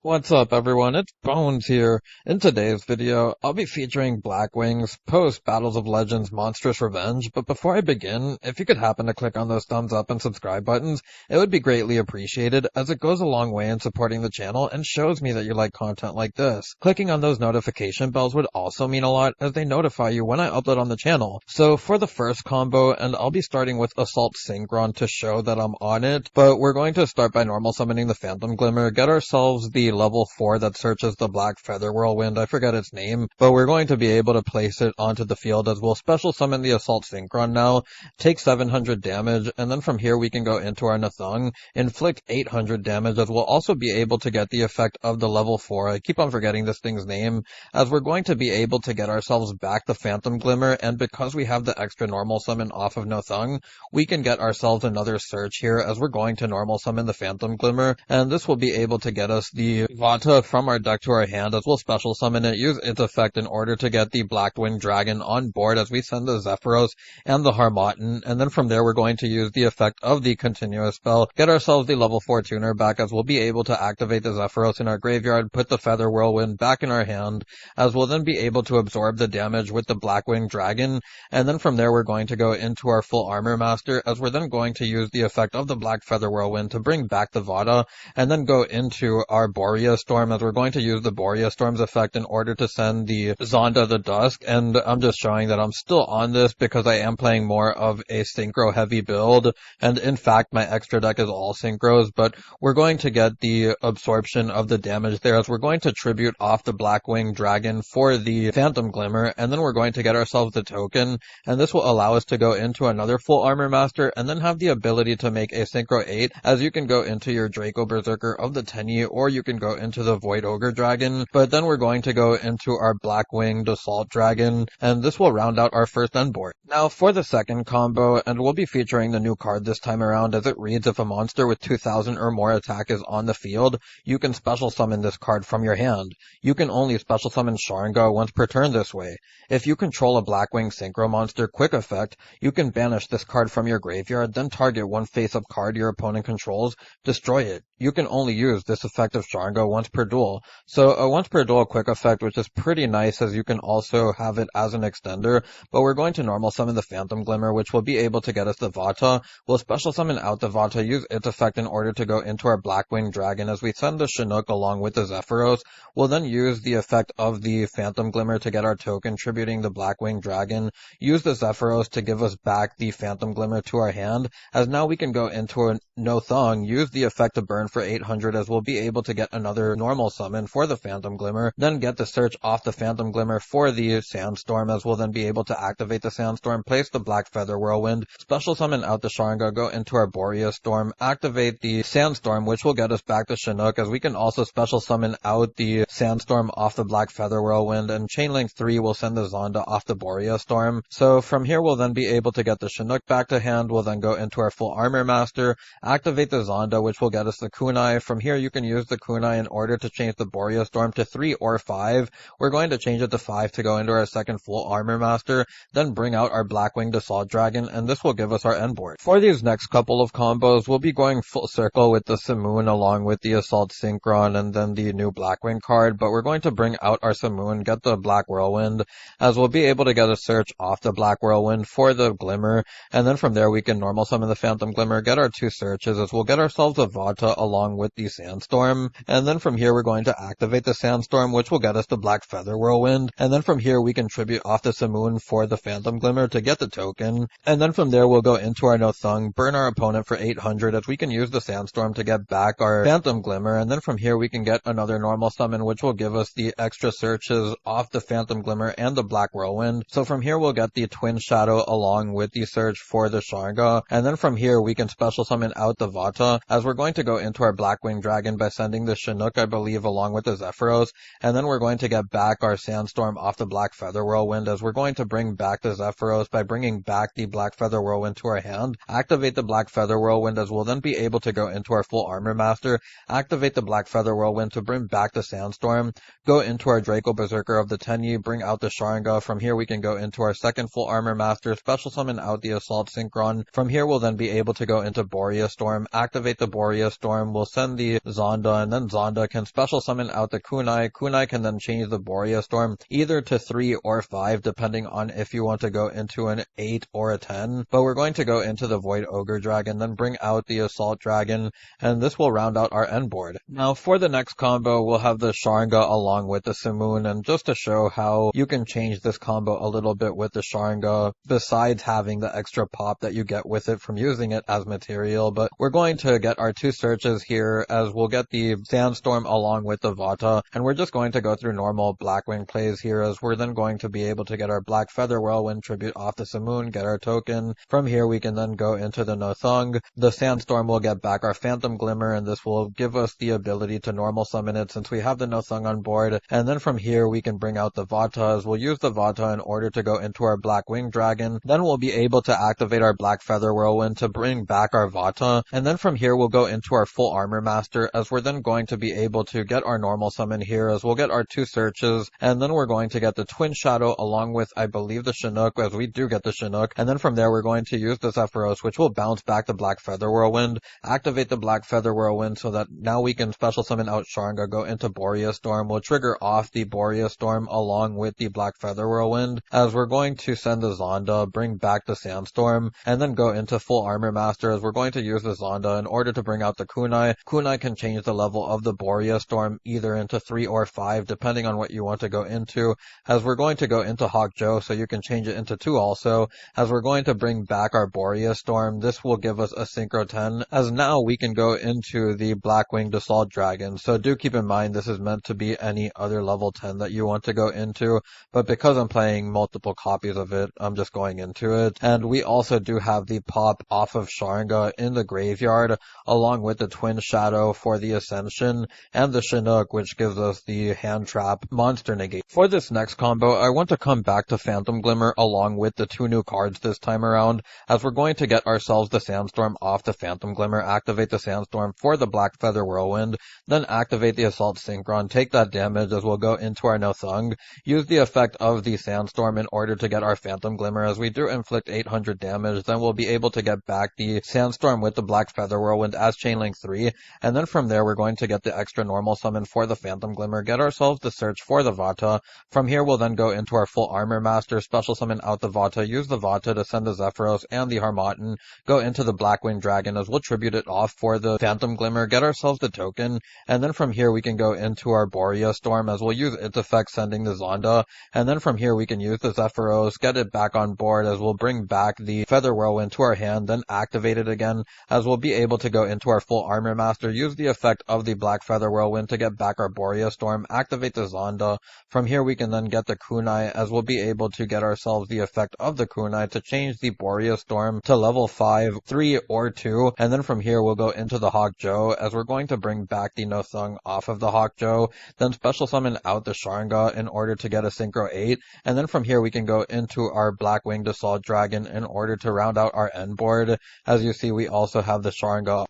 What's up everyone, it's Bones here. In today's video, I'll be featuring Blackwing's post Battles of Legends Monstrous Revenge, but before I begin, if you could happen to click on those thumbs up and subscribe buttons, it would be greatly appreciated as it goes a long way in supporting the channel and shows me that you like content like this. Clicking on those notification bells would also mean a lot as they notify you when I upload on the channel. So for the first combo, and I'll be starting with Assault Synchron to show that I'm on it, but we're going to start by normal summoning the Phantom Glimmer, get ourselves the level 4 that searches the Black Feather Whirlwind, I forget its name, but we're going to be able to place it onto the field as we'll special summon the Assault Synchron now, take 700 damage, and then from here we can go into our Nathung, inflict 800 damage as we'll also be able to get the effect of the level 4, I keep on forgetting this thing's name, as we're going to be able to get ourselves back the Phantom Glimmer, and because we have the extra normal summon off of Nathung, we can get ourselves another search here as we're going to normal summon the Phantom Glimmer, and this will be able to get us the Vata from our deck to our hand as we'll special summon it, use its effect in order to get the Blackwing Dragon on board as we send the Zephyros and the Harmatan, and then from there we're going to use the effect of the continuous spell, get ourselves the level 4 tuner back as we'll be able to activate the Zephyros in our graveyard, put the Feather Whirlwind back in our hand, as we'll then be able to absorb the damage with the Blackwing Dragon, and then from there we're going to go into our full Armor Master as we're then going to use the effect of the Black Feather Whirlwind to bring back the Vata, and then go into our Borea Storm as we're going to use the Borea Storm's effect in order to send the Zonda the Dusk, and I'm just showing that I'm still on this because I am playing more of a Synchro heavy build, and in fact my extra deck is all Synchros, but we're going to get the absorption of the damage there as we're going to tribute off the Blackwing Dragon for the Phantom Glimmer, and then we're going to get ourselves the token, and this will allow us to go into another full Armor Master and then have the ability to make a Synchro 8 as you can go into your Draco Berserker of the Tenyi or you can go into the Void Ogre Dragon, but then we're going to go into our Blackwing Assault Dragon, and this will round out our first end board. Now for the second combo, and we'll be featuring the new card this time around as it reads, if a monster with 2000 or more attack is on the field, you can special summon this card from your hand. You can only special summon Sharinga once per turn this way. If you control a Blackwing Synchro monster quick effect, you can banish this card from your graveyard, then target one face-up card your opponent controls, destroy it. You can only use this effect of Sharinga once per duel. So a once per duel quick effect, which is pretty nice as you can also have it as an extender, but we're going to normal summon the Phantom Glimmer, which will be able to get us the Vata. We'll special summon out the Vata, use its effect in order to go into our Blackwing Dragon as we send the Chinook along with the Zephyros. We'll then use the effect of the Phantom Glimmer to get our token, tributing the Blackwing Dragon, use the Zephyros to give us back the Phantom Glimmer to our hand, as now we can go into a Nathung, use the effect to burn for 800 as we'll be able to get another normal summon for the Phantom Glimmer, then get the search off the Phantom Glimmer for the Sandstorm as we'll then be able to activate the Sandstorm, place the Black Feather Whirlwind, special summon out the Sharinga, go into our Borea Storm, activate the Sandstorm, which will get us back to Chinook as we can also special summon out the Sandstorm off the Black Feather Whirlwind, and Chainlink 3 will send the Zonda off the Borea Storm. So from here we'll then be able to get the Chinook back to hand, we'll then go into our full Armor Master, activate the Zonda, which will get us the Kunai. From here you can use the Kunai in order to change the Borea Storm to 3 or 5. We're going to change it to 5 to go into our second full Armor Master, then bring out our Blackwinged Assault Dragon, and this will give us our end board. For these next couple of combos, we'll be going full circle with the Simoon along with the Assault Synchron and then the new Blackwing card, but we're going to bring out our Simoon, get the Black Whirlwind, as we'll be able to get a search off the Black Whirlwind for the Glimmer, and then from there we can normal summon the Phantom Glimmer, get our 2 searches as we'll get ourselves a Vata along with the Sandstorm, and then from here we're going to activate the Sandstorm, which will get us the Black Feather Whirlwind, and then from here we can tribute off the Simoon for the Phantom Glimmer to get the token, and then from there we'll go into our Nathung, burn our opponent for 800 as we can use the Sandstorm to get back our Phantom Glimmer, and then from here we can get another normal summon, which will give us the extra searches off the Phantom Glimmer and the Black Whirlwind. So from here we'll get the Twin Shadow along with the search for the Sharinga, and then from here we can special summon out the Vata as we're going to go into our Blackwing Dragon by sending the Chinook, I believe, along with the Zephyros, and then we're going to get back our Sandstorm off the Black Feather Whirlwind as we're going to bring back the Zephyros by bringing back the Black Feather Whirlwind to our hand, activate the Black Feather Whirlwind as we'll then be able to go into our full Armor Master, activate the Black Feather Whirlwind to bring back the Sandstorm, go into our Draco Berserker of the Tenyi, bring out the Sharinga. From here we can go into our second full Armor Master, special summon out the Assault Synchron. From here we'll then be able to go into Borea Storm, activate the Borea Storm, Sandstorm, we'll send the Zonda, and then Zonda can special summon out the Kunai. Kunai can then change the Borea Storm either to 3 or 5, depending on if you want to go into an 8 or a 10. But we're going to go into the Void Ogre Dragon, then bring out the Assault Dragon, and this will round out our end board. Now for the next combo, we'll have the Sharinga along with the Simoon, and just to show how you can change this combo a little bit with the Sharinga, besides having the extra pop that you get with it from using it as material. But we're going to get our 2 searches here, as we'll get the Sandstorm along with the Vata, and we're just going to go through normal Blackwing plays here, as we're then going to be able to get our Black Feather Whirlwind tribute off the Simoon, get our token. From here we can then go into the Nothung. The Sandstorm will get back our Phantom Glimmer, and this will give us the ability to normal summon it since we have the Nothung on board. And then from here we can bring out the Vata, as we'll use the Vata in order to go into our Blackwing Dragon. Then we'll be able to activate our Black Feather Whirlwind to bring back our Vata. And then from here we'll go into our Full Armor Master, as we're then going to be able to get our normal summon here, as we'll get our 2 searches, and then we're going to get the Twin Shadow along with, I believe, the Chinook, as we do get the Chinook. And then from there we're going to use the Zephyros, which will bounce back the Black Feather Whirlwind, activate the Black Feather Whirlwind so that now we can special summon out Sharinga, go into Borea Storm. We'll trigger off the Borea Storm along with the Black Feather Whirlwind, as we're going to send the Zonda, bring back the Sandstorm, and then go into Full Armor Master, as we're going to use the Zonda in order to bring out the Kunai. Kunai can change the level of the Borea Storm either into 3 or 5, depending on what you want to go into, as we're going to go into Hawkjo, so you can change it into 2 also, as we're going to bring back our Borea Storm. This will give us a Synchro 10, as now we can go into the Blackwing Assault Dragon. So do keep in mind this is meant to be any other level 10 that you want to go into, but because I'm playing multiple copies of it, I'm just going into it. And we also do have the pop off of Sharinga in the graveyard, along with the Twin Shadow for the Ascension, and the Chinook, which gives us the Hand Trap Monster Negate. For this next combo, I want to come back to Phantom Glimmer along with the 2 new cards this time around, as we're going to get ourselves the Sandstorm off the Phantom Glimmer, activate the Sandstorm for the Black Feather Whirlwind, then activate the Assault Synchron, take that damage as we'll go into our Nothung, use the effect of the Sandstorm in order to get our Phantom Glimmer, as we do inflict 800 damage, then we'll be able to get back the Sandstorm with the Black Feather Whirlwind as Chainlink 3, and then from there we're going to get the extra normal summon for the Phantom Glimmer, get ourselves the search for the Vata. From here we'll then go into our Full Armor Master, special summon out the Vata, use the Vata to send the Zephyros and the Harmatan, go into the Blackwing Dragon, as we'll tribute it off for the Phantom Glimmer, get ourselves the token, and then from here we can go into our Borea Storm, as we'll use its effect sending the Zonda, and then from here we can use the Zephyros, get it back on board, as we'll bring back the Feather Whirlwind to our hand, then activate it again, as we'll be able to go into our Full Armor Master, use the effect of the Black Feather Whirlwind to get back our Borea Storm, activate the Zonda. From here we can then get the Kunai, as we'll be able to get ourselves the effect of the Kunai to change the Borea Storm to level 5, 3, or 2, and then from here we'll go into the Hawkjo, as we're going to bring back the Nothung off of the Hawkjo, then special summon out the Sharinga in order to get a Synchro 8, and then from here we can go into our Blackwing Assault Dragon in order to round out our end board. As you see, we also have the Sharinga.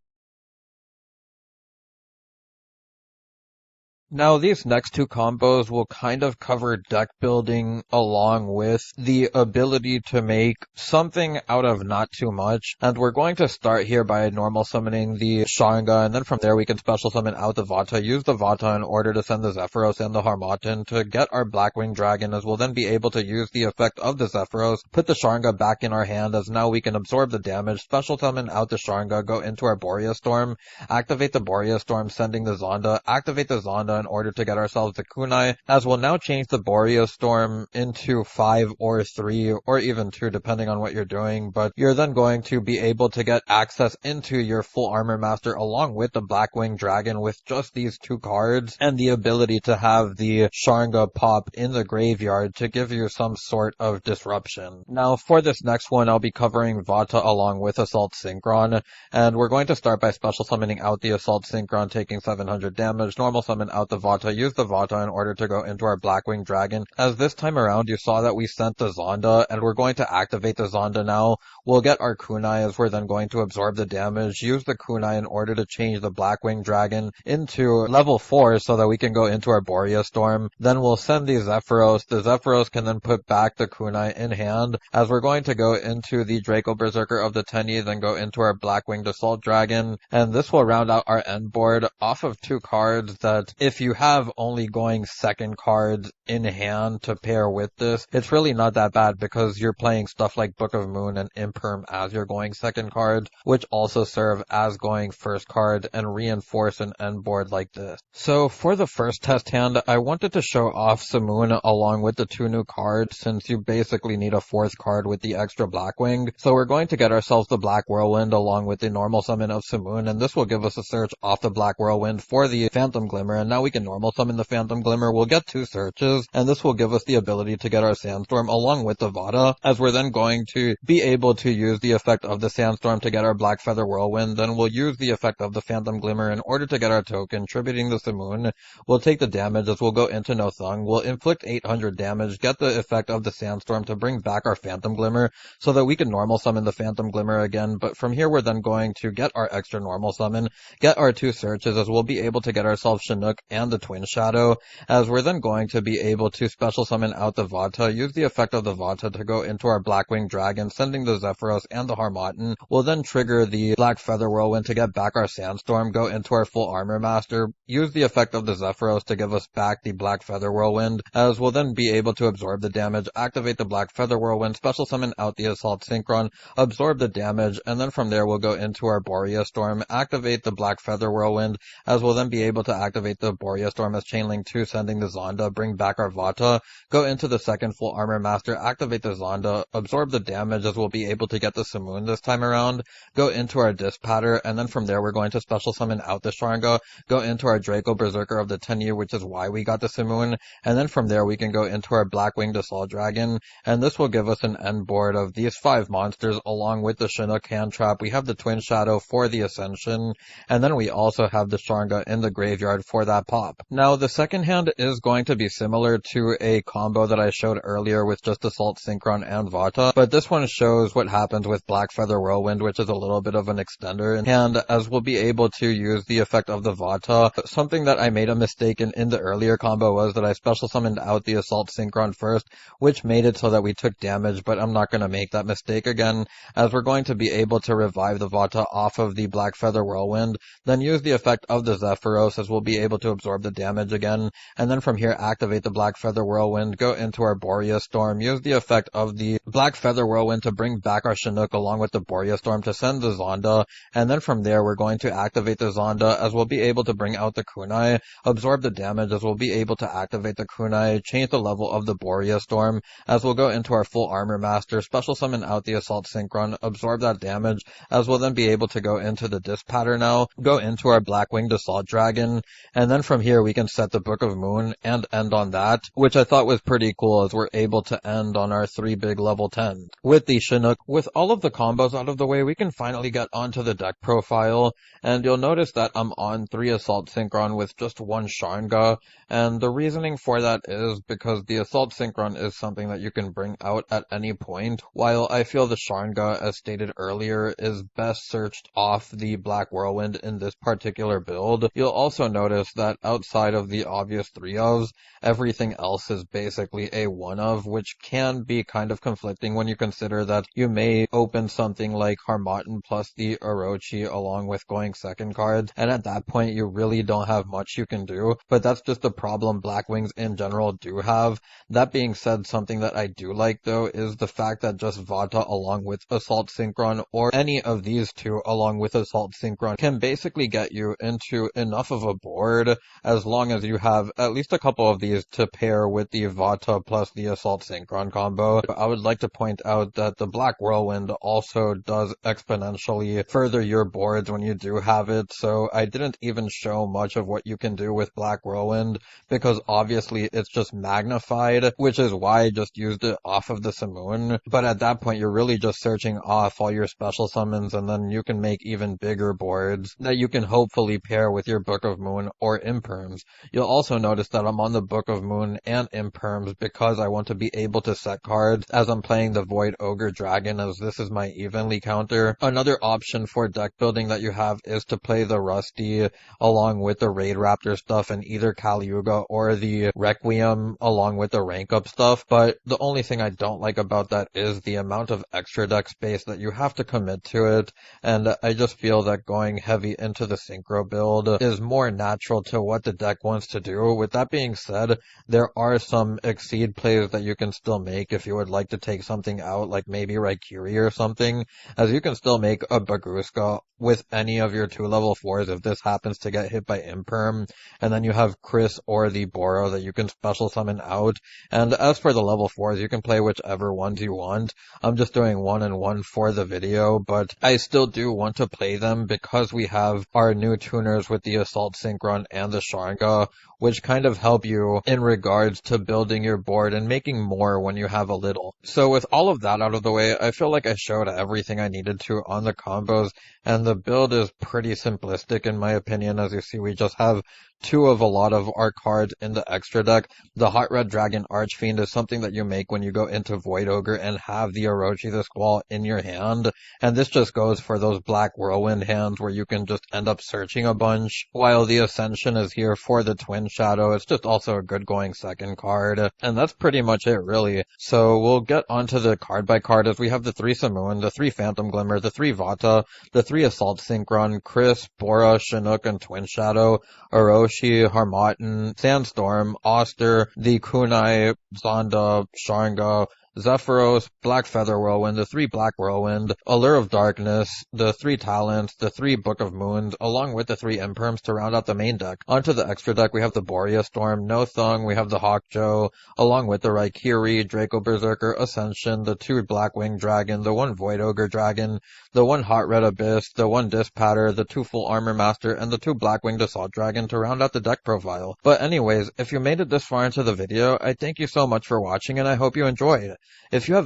Now, these next 2 combos will kind of cover deck building along with the ability to make something out of not too much. And we're going to start here by normal summoning the Sharinga, and then from there we can special summon out the Vata, use the Vata in order to send the Zephyros and the Harmatan to get our Blackwing Dragon, as we'll then be able to use the effect of the Zephyros, put the Sharinga back in our hand, as now we can absorb the damage, special summon out the Sharinga, go into our Borea Storm, activate the Borea Storm, sending the Zonda, activate the Zonda in order to get ourselves the Kunai, as we'll now change the Borea Storm into 5 or 3 or even 2 depending on what you're doing, but you're then going to be able to get access into your Full Armor Master along with the Blackwing Dragon with just these 2 cards, and the ability to have the Sharinga pop in the graveyard to give you some sort of disruption. Now for this next one I'll be covering Vata along with Assault Synchron, and we're going to start by special summoning out the Assault Synchron, taking 700 damage, normal summon out out the Vata, use the Vata in order to go into our Blackwing Dragon. As this time around, you saw that we sent the Zonda, and we're going to activate the Zonda now. We'll get our Kunai as we're then going to absorb the damage, use the Kunai in order to change the Blackwing Dragon into level 4 so that we can go into our Borea Storm. Then we'll send the Zephyros. The Zephyros can then put back the Kunai in hand, as we're going to go into the Draco Berserker of the Tenyi, then go into our Blackwing Assault Dragon, and this will round out our end board off of 2 cards that, if you have only going second cards in hand to pair with this, it's really not that bad because you're playing stuff like Book of Moon and Imperm as your going second cards, which also serve as going first card and reinforce an end board like this. So for the first test hand, I wanted to show off Simoon along with the 2 new cards, since you basically need a 4th card with the extra Blackwing. So we're going to get ourselves the Black Whirlwind along with the normal summon of Simoon, and this will give us a search off the Black Whirlwind for the Phantom Glimmer, and now we can normal summon the Phantom Glimmer. We'll get 2 searches, and this will give us the ability to get our Sandstorm along with the Vata, as we're then going to be able to use the effect of the Sandstorm to get our Black Feather Whirlwind. Then we'll use the effect of the Phantom Glimmer in order to get our token, tributing the Simoon. We'll take the damage as we'll go into No Thung. We'll inflict 800 damage, get the effect of the Sandstorm to bring back our Phantom Glimmer so that we can normal summon the Phantom Glimmer again. But from here we're then going to get our extra normal summon, get our 2 searches, as we'll be able to get ourselves Chinook and the Twin Shadow, as we're then going to be able to special summon out the Vata, use the effect of the Vata to go into our Blackwing Dragon, sending the Zephyros and the Harmatan. We'll then trigger the Black Feather Whirlwind to get back our Sandstorm, go into our full Armor Master, use the effect of the Zephyros to give us back the Black Feather Whirlwind, as we'll then be able to absorb the damage, activate the Black Feather Whirlwind, special summon out the Assault Synchron, absorb the damage, and then from there we'll go into our Borea Storm, activate the Black Feather Whirlwind, as we'll then be able to activate the Borea Storm as Chainlink 2, sending the Zonda, bring back our Vata, go into the second full Armor Master, activate the Zonda, absorb the damage as we'll be able to get the Simoon this time around, go into our Dispatter, and then from there we're going to special summon out the Sharanga, go into our Draco Berserker of the Tenyi, which is why we got the Simoon, and then from there we can go into our Blackwing Assault Dragon, and this will give us an end board of these 5 monsters along with the Chinook hand trap. We have the Twin Shadow for the Ascension, and then we also have the Sharanga in the graveyard for that pop. Now the second hand is going to be similar to a combo that I showed earlier with just Assault Synchron and Vata, but this one shows what happens with Black Feather Whirlwind, which is a little bit of an extender, and as we'll be able to use the effect of the Vata. Something that I made a mistake in the earlier combo was that I special summoned out the Assault Synchron first, which made it so that we took damage, but I'm not going to make that mistake again, as we're going to be able to revive the Vata off of the Black Feather Whirlwind, then use the effect of the Zephyros as we'll be able to absorb the damage again, and then from here activate the Black Feather Whirlwind, go into our Borea Storm, use the effect of the Black Feather Whirlwind to bring back our Chinook along with the Borea Storm to send the Zonda, and then from there we're going to activate the Zonda as we'll be able to bring out the Kunai, absorb the damage as we'll be able to activate the Kunai, change the level of the Borea Storm as we'll go into our full Armor Master, special summon out the Assault Synchron, absorb that damage as we'll then be able to go into the Dispatter now, go into our Blackwinged Assault Dragon, and then from here we can set the Book of Moon and end on that, which I thought was pretty cool as we're able to end on our 3 big level 10. With the Chinook, with all of the combos out of the way, we can finally get onto the deck profile, and you'll notice that I'm on 3 Assault Synchron with just 1 Sharanga, and the reasoning for that is because the Assault Synchron is something that you can bring out at any point, while I feel the Sharanga, as stated earlier, is best searched off the Black Whirlwind in this particular build. You'll also notice that outside of the obvious 3 ofs, everything else is basically a 1 of, which can be kind of conflicting when you consider that you may open something like Harmatan plus the Orochi along with going second cards, and at that point you really don't have much you can do, but that's just the problem Blackwings in general do have. That being said, something that I do like though is the fact that just Vata along with Assault Synchron, or any of these 2 along with Assault Synchron, can basically get you into enough of a board as long as you have at least a couple of these to pair with the Vata plus the Assault Synchron combo. I would like to point out that the Black Whirlwind also does exponentially further your boards when you do have it, so I didn't even show much of what you can do with Black Whirlwind because obviously it's just magnified, which is why I just used it off of the Simoon, but at that point you're really just searching off all your special summons, and then you can make even bigger boards that you can hopefully pair with your Book of Moon or imperms. You'll also notice that I'm on the Book of Moon and imperms because I want to be able to set cards as I'm playing the Void Ogre Dragon, as this is my evenly counter. Another option for deck building that you have is to play the Rusty along with the Raid Raptor stuff and either Caliuga or the Requiem along with the rank up stuff, but the only thing I don't like about that is the amount of extra deck space that you have to commit to it, and I just feel that going heavy into the Synchro build is more natural to what the deck wants to do. With that being said, there are some Exceed plays that you can still make if you would like to take something out, like maybe Raikiri or something, as you can still make a Bagruska with any of your 2 level 4s if this happens to get hit by Imperm, and then you have Chris or the Boro that you can special summon out. And as for the level 4s, you can play whichever ones you want. I'm just doing 1 and 1 for the video, but I still do want to play them because we have our new tuners with the Assault Synchron and the Sharinga, which kind of help you in regards to building your board and making more when you have a little. So with all of that out of the way, I feel like I showed everything I needed to on the combos, and the build is pretty simplistic in my opinion. As you see, we just have 2 of a lot of our cards in the extra deck. The Hot Red Dragon Archfiend is something that you make when you go into Void Ogre and have the Orochi the Squall in your hand, and this just goes for those Black Whirlwind hands where you can just end up searching a bunch, while the Ascension is here for the Twin Shadow. It's just also a good going second card, and that's pretty much it really. So we'll get onto the card by card, as we have the 3 Samoon, the 3 Phantom Glimmer, the 3 Vata, the 3 Assault Synchron, Chris, Bora, Chinook, and Twin Shadow, Orochi, Harmatan, Sandstorm, Oster, the Kunai, Zonda, Sharinga, Zephyros, Black Feather Whirlwind, the 3 Black Whirlwind, Allure of Darkness, the 3 Talents, the 3 Book of Moons, along with the 3 Imperms to round out the main deck. Onto the extra deck, we have the Borea Storm, No Thung, we have the Hawkjoe, along with the Raikiri, Draco Berserker, Ascension, the 2 Blackwing Dragon, the 1 Void Ogre Dragon, the 1 Hot Red Abyss, the 1 Dispatter, the 2 Full Armor Master, and the 2 Blackwinged Assault Dragon to round out the deck profile. But anyways, if you made it this far into the video, I thank you so much for watching and I hope you enjoyed. If you have